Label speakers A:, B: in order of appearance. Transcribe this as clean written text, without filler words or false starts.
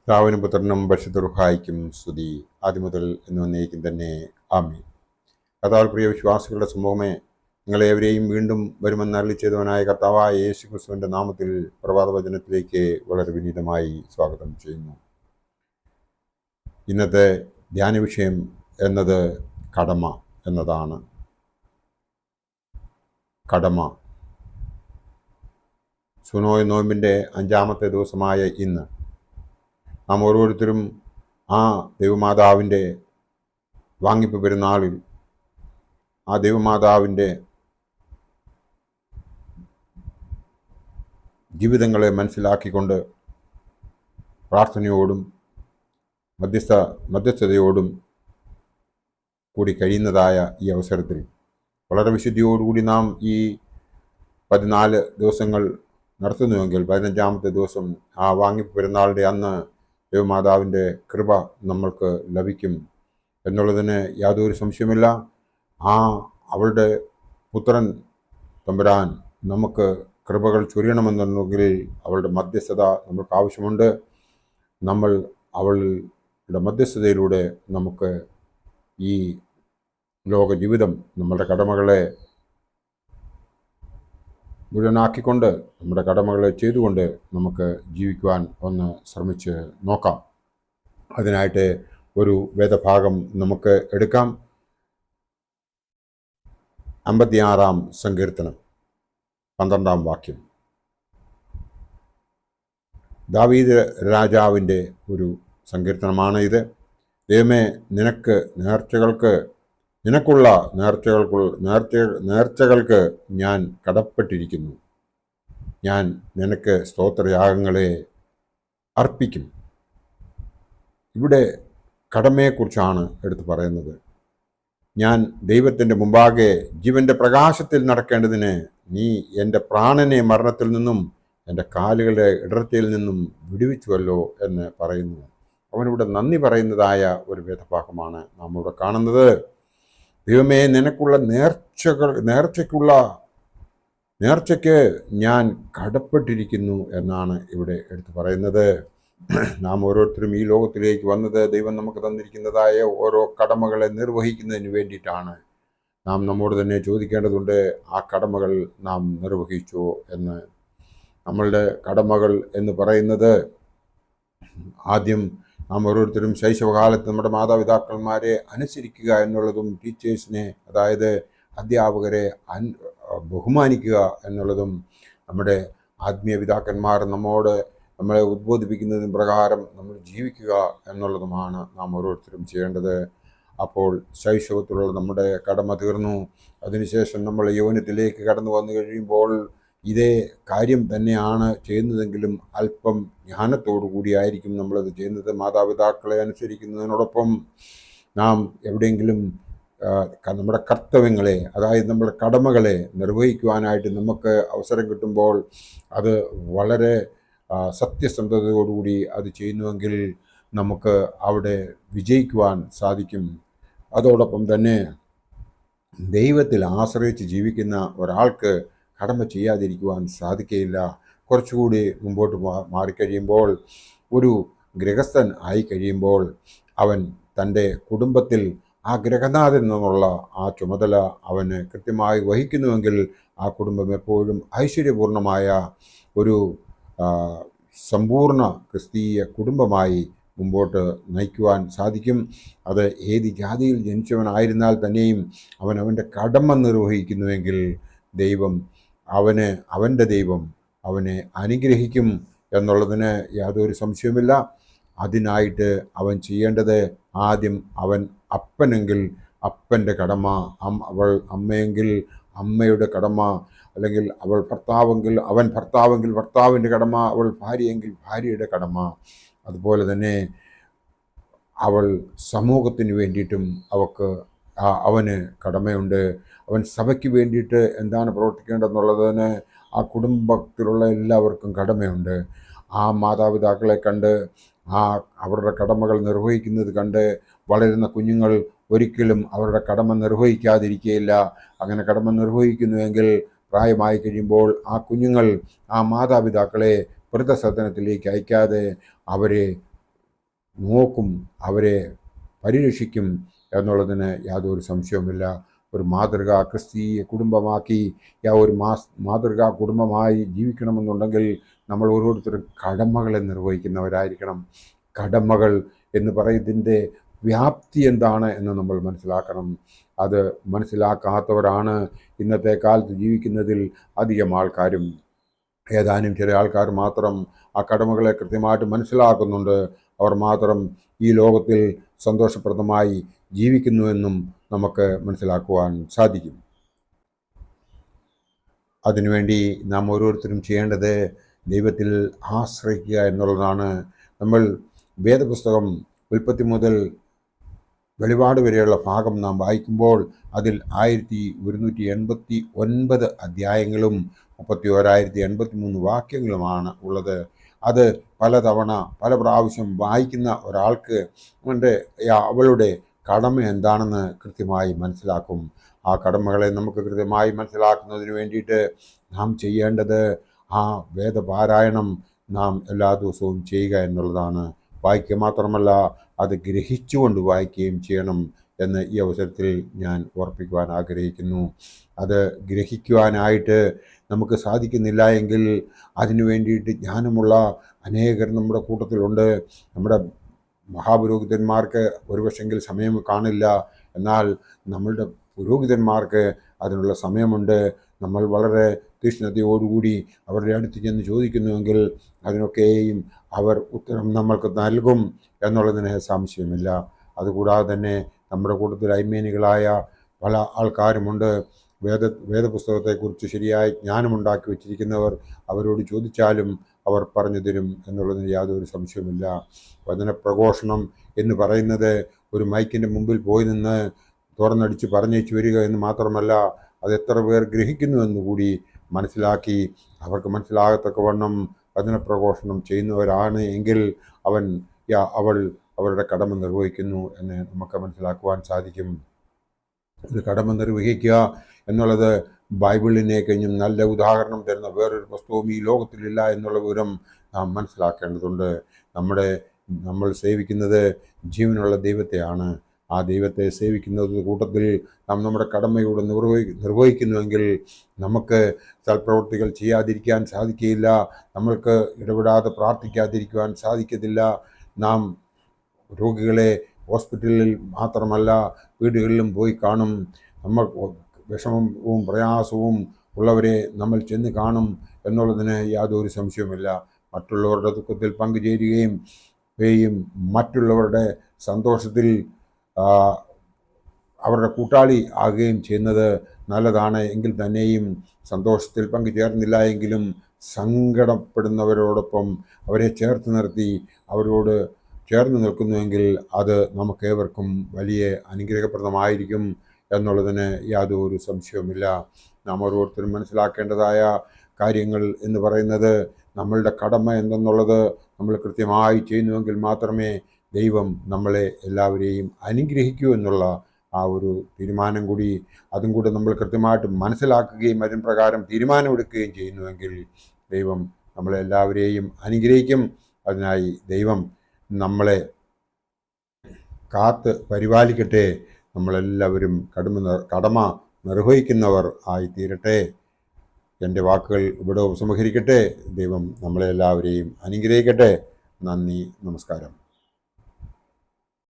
A: പിതാവിനും പുത്രനും പരിശുദ്ധ റുഹായിക്കും സ്തുതി ആദ്യം മുതൽ എന്ന് എന്നേക്കും തന്നെ ആമേൻ. കർത്താവിൽ പ്രിയ വിശ്വാസികളുടെ സമൂഹമേ, നിങ്ങളേവരെയും വീണ്ടും വരുമെന്ന് അരുളിച്ചെയ്തവനായ കർത്താവായ യേശു ക്രിസ്തുവിൻ്റെ നാമത്തിൽ പ്രഭാതവചനത്തിലേക്ക് വളരെ വിനീതമായി സ്വാഗതം ചെയ്യുന്നു. ഇന്നത്തെ ധ്യാന വിഷയം എന്നത് കടമ എന്നതാണ്. കടമ. സുനോയ് നോമ്പിൻ്റെ 5-ാമത്തെ ദിവസമായ ഇന്ന് നാം ഓരോരുത്തരും ആ ദൈവമാതാവിൻ്റെ വാങ്ങിപ്പ് പെരുന്നാളിൽ ആ ദൈവമാതാവിൻ്റെ ജീവിതങ്ങളെ മനസ്സിലാക്കിക്കൊണ്ട് പ്രാർത്ഥനയോടും മധ്യസ്ഥതയോടും കൂടി കഴിയുന്നതായ ഈ അവസരത്തിൽ വളരെ വിശുദ്ധിയോടുകൂടി നാം ഈ 14 ദിവസങ്ങൾ നടത്തുന്നുവെങ്കിൽ 15-ാമത്തെ ദിവസം ആ വാങ്ങിപ്പ് പെരുന്നാളിൻ്റെ അന്ന് ദൈവമാതാവിൻ്റെ കൃപ നമ്മൾക്ക് ലഭിക്കും എന്നുള്ളതിന് യാതൊരു സംശയമില്ല. ആ അവളുടെ പുത്രൻ തമ്പുരാൻ നമുക്ക് കൃപകൾ ചൊരിയണമെന്നുണ്ടെങ്കിൽ അവളുടെ മധ്യസ്ഥത നമ്മൾക്ക് ആവശ്യമുണ്ട്. നമ്മൾ അവളുടെ മധ്യസ്ഥതയിലൂടെ നമുക്ക് ഈ ലോക ജീവിതം, നമ്മളുടെ കടമകളെ മുഴുവനാക്കിക്കൊണ്ട്, നമ്മുടെ കടമകളെ ചെയ്തുകൊണ്ട് നമുക്ക് ജീവിക്കുവാൻ ഒന്ന് ശ്രമിച്ച് നോക്കാം. അതിനായിട്ട് ഒരു വേദഭാഗം നമുക്ക് എടുക്കാം. 56-ാം സങ്കീർത്തനം 12-ാം വാക്യം. ദാവീദ് രാജാവിൻ്റെ ഒരു സങ്കീർത്തനമാണ് ഇത്. ദൈവമേ, നിനക്കുള്ള നേർച്ചകൾക്ക് ഞാൻ കടപ്പെട്ടിരിക്കുന്നു. ഞാൻ നിനക്ക് സ്തോത്രയാഗങ്ങളെ അർപ്പിക്കും. ഇവിടെ കടമയെക്കുറിച്ചാണ് എടുത്തു പറയുന്നത്. ഞാൻ ദൈവത്തിൻ്റെ മുമ്പാകെ ജീവൻ്റെ പ്രകാശത്തിൽ നടക്കേണ്ടതിന് നീ എൻ്റെ പ്രാണനെ മരണത്തിൽ നിന്നും എൻ്റെ കാലുകളെ ഇടർച്ചയിൽ നിന്നും വിടുവിച്ചുവല്ലോ എന്ന് പറയുന്നു. അവനിവിടെ നന്ദി പറയുന്നതായ ഒരു വേദഭാഗമാണ് നാം ഇവിടെ കാണുന്നത്. ദൈവമേ, നിനക്കുള്ള നേർച്ചയ്ക്ക് ഞാൻ കടപ്പെട്ടിരിക്കുന്നു എന്നാണ് ഇവിടെ എടുത്തു പറയുന്നത്. നാം ഓരോരുത്തരും ഈ ലോകത്തിലേക്ക് വന്നത് ദൈവം നമുക്ക് തന്നിരിക്കുന്നതായ ഓരോ കടമകളെ നിർവഹിക്കുന്നതിന് വേണ്ടിയിട്ടാണ്. നാം നമ്മോട് തന്നെ ചോദിക്കേണ്ടതുണ്ട്, ആ കടമകൾ നാം നിർവഹിച്ചോ എന്ന്. നമ്മളുടെ കടമകൾ എന്ന് പറയുന്നത്, ആദ്യം നാം ഓരോരുത്തരും ശൈശവകാലത്ത് നമ്മുടെ മാതാപിതാക്കന്മാരെ അനുസരിക്കുക എന്നുള്ളതും, ടീച്ചേഴ്സിനെ, അതായത് അധ്യാപകരെ ബഹുമാനിക്കുക എന്നുള്ളതും, നമ്മുടെ ആത്മീയ പിതാക്കന്മാർ നമ്മളെ ഉദ്ബോധിപ്പിക്കുന്നതിന് പ്രകാരം നമ്മൾ ജീവിക്കുക എന്നുള്ളതുമാണ് നാം ഓരോരുത്തരും ചെയ്യേണ്ടത്. അപ്പോൾ ശൈശവത്തിലുള്ള നമ്മുടെ കടമ തീർന്നു. അതിനുശേഷം നമ്മൾ യൗവനത്തിലേക്ക് കടന്നു വന്നു കഴിയുമ്പോൾ ഇതേ കാര്യം തന്നെയാണ് ചെയ്യുന്നതെങ്കിലും അല്പം ജ്ഞാനത്തോടു കൂടിയായിരിക്കും നമ്മളത് ചെയ്യുന്നത്. മാതാപിതാക്കളെ അനുസരിക്കുന്നതിനോടൊപ്പം നാം എവിടെയെങ്കിലും നമ്മുടെ കർത്തവ്യങ്ങളെ, അതായത് നമ്മുടെ കടമകളെ നിർവഹിക്കുവാനായിട്ട് നമുക്ക് അവസരം കിട്ടുമ്പോൾ അത് വളരെ സത്യസന്ധതയോടുകൂടി അത് ചെയ്യുന്നുവെങ്കിൽ നമുക്ക് അവിടെ വിജയിക്കുവാൻ സാധിക്കും. അതോടൊപ്പം തന്നെ ദൈവത്തിൽ ആശ്രയിച്ച് ജീവിക്കുന്ന ഒരാൾക്ക് കടമ ചെയ്യാതിരിക്കുവാൻ സാധിക്കുകയില്ല. കുറച്ചുകൂടി മുമ്പോട്ട് മാറിക്കഴിയുമ്പോൾ, ഒരു ഗൃഹസ്ഥൻ ആയിക്കഴിയുമ്പോൾ, അവൻ തൻ്റെ കുടുംബത്തിൽ ആ ഗൃഹനാഥൻ നിന്നുള്ള ആ ചുമതല അവന് കൃത്യമായി വഹിക്കുന്നുവെങ്കിൽ ആ കുടുംബം എപ്പോഴും ഐശ്വര്യപൂർണമായ ഒരു സമ്പൂർണ്ണ ക്രിസ്തീയ കുടുംബമായി മുമ്പോട്ട് നയിക്കുവാൻ സാധിക്കും. അത് ഏത് ജാതിയിൽ ജനിച്ചവനായിരുന്നാൽ തന്നെയും അവൻ്റെ കടമ നിർവഹിക്കുന്നുവെങ്കിൽ അവൻ്റെ ദൈവം അവനെ അനുഗ്രഹിക്കും എന്നുള്ളതിന് യാതൊരു സംശയവുമില്ല. അതിനായിട്ട് അവൻ ചെയ്യേണ്ടത്, ആദ്യം അവൻ അപ്പനെങ്കിൽ അപ്പൻ്റെ കടമ, അവൾ അമ്മയെങ്കിൽ അമ്മയുടെ കടമ, അല്ലെങ്കിൽ അവൻ ഭർത്താവെങ്കിൽ ഭർത്താവിൻ്റെ കടമ, അവൾ ഭാര്യയെങ്കിൽ ഭാര്യയുടെ കടമ. അതുപോലെ തന്നെ അവൾ സമൂഹത്തിന് വേണ്ടിയിട്ടും അവന് കടമയുണ്ട്. അവൻ സഭയ്ക്ക് വേണ്ടിയിട്ട് എന്താണ് പ്രവർത്തിക്കേണ്ടതെന്നുള്ളതിന് ആ കുടുംബത്തിലുള്ള എല്ലാവർക്കും കടമയുണ്ട്. ആ മാതാപിതാക്കളെ കണ്ട് അവരുടെ കടമകൾ നിർവഹിക്കുന്നത് കണ്ട് വളരുന്ന കുഞ്ഞുങ്ങൾ ഒരിക്കലും അവരുടെ കടമ നിർവഹിക്കാതിരിക്കുകയില്ല. അങ്ങനെ കടമ നിർവഹിക്കുന്നുവെങ്കിൽ പ്രായമായി കഴിയുമ്പോൾ ആ കുഞ്ഞുങ്ങൾ ആ മാതാപിതാക്കളെ വൃദ്ധസദനത്തിലേക്ക് അയക്കാതെ അവരെ നോക്കും, അവരെ പരിരക്ഷിക്കും എന്നുള്ളതിന് യാതൊരു സംശയവുമില്ല. ഒരു മാതൃകാ ക്രിസ്തീയ കുടുംബമാക്കി ഒരു മാതൃകാ കുടുംബമായി ജീവിക്കണമെന്നുണ്ടെങ്കിൽ നമ്മൾ ഓരോരുത്തരും കടമകളെ നിർവഹിക്കുന്നവരായിരിക്കണം. കടമകൾ എന്ന് പറയുന്നതിൻ്റെ വ്യാപ്തി എന്താണ് എന്ന് നമ്മൾ മനസ്സിലാക്കണം. അത് മനസ്സിലാക്കാത്തവരാണ് ഇന്നത്തെ കാലത്ത് ജീവിക്കുന്നതിൽ അധികം ആൾക്കാരും. ഏതാനും ചില ആൾക്കാർ മാത്രം ആ കടമകളെ കൃത്യമായിട്ട് മനസ്സിലാക്കുന്നുണ്ട്. അവർ മാത്രം ഈ ലോകത്തിൽ സന്തോഷപ്രദമായി ജീവിക്കുന്നുവെന്നും നമുക്ക് മനസ്സിലാക്കുവാൻ സാധിക്കും. അതിനുവേണ്ടി നാം ഓരോരുത്തരും ചെയ്യേണ്ടത് ദൈവത്തിൽ ആശ്രയിക്കുക എന്നുള്ളതാണ്. നമ്മൾ വേദപുസ്തകം ഉൽപ്പത്തി മുതൽ വെളിപാട് വരെയുള്ള ഭാഗം നാം വായിക്കുമ്പോൾ അതിൽ 1189 അധ്യായങ്ങളും 31,083 വാക്യങ്ങളുമാണ് ഉള്ളത്. അത് പലതവണ പല പ്രാവശ്യം വായിക്കുന്ന ഒരാൾക്ക് അവളുടെ കടമ എന്താണെന്ന് കൃത്യമായി മനസ്സിലാക്കും. ആ കടമകളെ നമുക്ക് കൃത്യമായി മനസ്സിലാക്കുന്നതിന് വേണ്ടിയിട്ട് നാം ചെയ്യേണ്ടത് ആ വേദപാരായണം നാം എല്ലാ ദിവസവും ചെയ്യുക എന്നുള്ളതാണ്. വായിക്കുക മാത്രമല്ല, അത് ഗ്രഹിച്ചുകൊണ്ട് വായിക്കുകയും ചെയ്യണം എന്ന് ഈ അവസരത്തിൽ ഞാൻ ഓർപ്പിക്കുവാൻ ആഗ്രഹിക്കുന്നു. അത് ഗ്രഹിക്കുവാനായിട്ട് നമുക്ക് സാധിക്കുന്നില്ല എങ്കിൽ അതിനു വേണ്ടിയിട്ട് ജ്ഞാനമുള്ള അനേകർ നമ്മുടെ കൂട്ടത്തിലുണ്ട്. നമ്മുടെ മഹാപുരോഹിതന്മാർക്ക് ഒരുപക്ഷെങ്കിൽ സമയം കാണില്ല, എന്നാൽ നമ്മളുടെ പുരോഹിതന്മാർക്ക് അതിനുള്ള സമയമുണ്ട്. നമ്മൾ വളരെ തീക്ഷ്ണതയോടുകൂടി അവരുടെ അടുത്ത് ചെന്ന് ചോദിക്കുന്നുവെങ്കിൽ അതിനൊക്കെയും അവർ ഉത്തരം നമ്മൾക്ക് നൽകും എന്നുള്ളതിന് സംശയമില്ല. അതുകൂടാതെ തന്നെ നമ്മുടെ കൂട്ടത്തിൽ അയ്മേനികളായ പല ആൾക്കാരുമുണ്ട്. വേദപുസ്തകത്തെക്കുറിച്ച് ശരിയായ ജ്ഞാനമുണ്ടാക്കി വച്ചിരിക്കുന്നവർ. അവരോട് ചോദിച്ചാലും അവർ പറഞ്ഞു തരും എന്നുള്ളതിന് യാതൊരു സംശയവുമില്ല. വചനപ്രഘോഷണം എന്ന് പറയുന്നത് ഒരു മൈക്കിൻ്റെ മുമ്പിൽ പോയി നിന്ന് തുറന്നടിച്ച് പറഞ്ഞേച്ചു വരിക എന്ന് മാത്രമല്ല, അത് എത്ര പേർ ഗ്രഹിക്കുന്നുവെന്ന് കൂടി മനസ്സിലാക്കി അവർക്ക് മനസ്സിലാകത്തക്കവണ്ണം വചനപ്രഘോഷണം ചെയ്യുന്നവരാണ് എങ്കിൽ അവൾ അവരുടെ കടമ നിർവഹിക്കുന്നു എന്ന് നമുക്ക് മനസ്സിലാക്കുവാൻ സാധിക്കും. ഒരു കടമ നിർവഹിക്കുക എന്നുള്ളത് ബൈബിളിനെ കഴിഞ്ഞും നല്ല ഉദാഹരണം തരുന്ന വേറൊരു പുസ്തകവും ഈ ലോകത്തിലില്ല എന്നുള്ള വിവരം നാം മനസ്സിലാക്കേണ്ടതുണ്ട്. നമ്മൾ സേവിക്കുന്നത് ജീവനുള്ള ദൈവത്തെയാണ്. ആ ദൈവത്തെ സേവിക്കുന്നത് കൂട്ടത്തിൽ നാം നമ്മുടെ കടമയോടെ നിർവഹിക്കുന്നുവെങ്കിൽ നമുക്ക് സൽപ്രവൃത്തികൾ ചെയ്യാതിരിക്കാൻ സാധിക്കുകയില്ല. നമ്മൾക്ക് ഇടപെടാതെ പ്രാർത്ഥിക്കാതിരിക്കുവാൻ സാധിക്കത്തില്ല. നാം രോഗികളെ ഹോസ്പിറ്റലിൽ മാത്രമല്ല വീടുകളിലും പോയി കാണും. നമ്മൾ വിഷമവും പ്രയാസവും ഉള്ളവരെ നമ്മൾ ചെന്ന് കാണും എന്നുള്ളതിന് യാതൊരു സംശയവുമില്ല. മറ്റുള്ളവരുടെ ദുഃഖത്തിൽ പങ്കുചേരുകയും മറ്റുള്ളവരുടെ സന്തോഷത്തിൽ അവരുടെ കൂട്ടാളി ആകുകയും ചെയ്യുന്നത് നല്ലതാണ്. എങ്കിൽ തന്നെയും സന്തോഷത്തിൽ പങ്കുചേർന്നില്ല എങ്കിലും സങ്കടപ്പെടുന്നവരോടൊപ്പം അവരെ ചേർത്ത് നിർത്തി അവരോട് ചേർന്ന് നിൽക്കുന്നുവെങ്കിൽ അത് നമുക്കേവർക്കും വലിയ അനുഗ്രഹപ്രദമായിരിക്കും എന്നുള്ളതിന് യാതൊരു സംശയവുമില്ല. നാം ഓരോരുത്തരും മനസ്സിലാക്കേണ്ടതായ കാര്യങ്ങൾ എന്ന് പറയുന്നത് നമ്മളുടെ കടമ എന്തെന്നുള്ളത് നമ്മൾ കൃത്യമായി ചെയ്യുന്നുവെങ്കിൽ മാത്രമേ ദൈവം നമ്മളെ എല്ലാവരെയും അനുഗ്രഹിക്കൂ എന്നുള്ള ആ ഒരു തീരുമാനം കൂടി നമ്മൾ കൃത്യമായിട്ട് മനസ്സിലാക്കുകയും അതിന് പ്രകാരം തീരുമാനമെടുക്കുകയും ചെയ്യുന്നുവെങ്കിൽ ദൈവം നമ്മളെല്ലാവരെയും അനുഗ്രഹിക്കും. അതിനായി ദൈവം നമ്മളെ കാത്ത് പരിപാലിക്കട്ടെ. നമ്മളെല്ലാവരും കടമ നിർവഹിക്കുന്നവർ ആയിത്തീരട്ടെ. എൻ്റെ വാക്കുകൾ ഇവിടെ ഉപസംഹരിക്കട്ടെ. ദൈവം നമ്മളെല്ലാവരെയും അനുഗ്രഹിക്കട്ടെ. നന്ദി, നമസ്കാരം.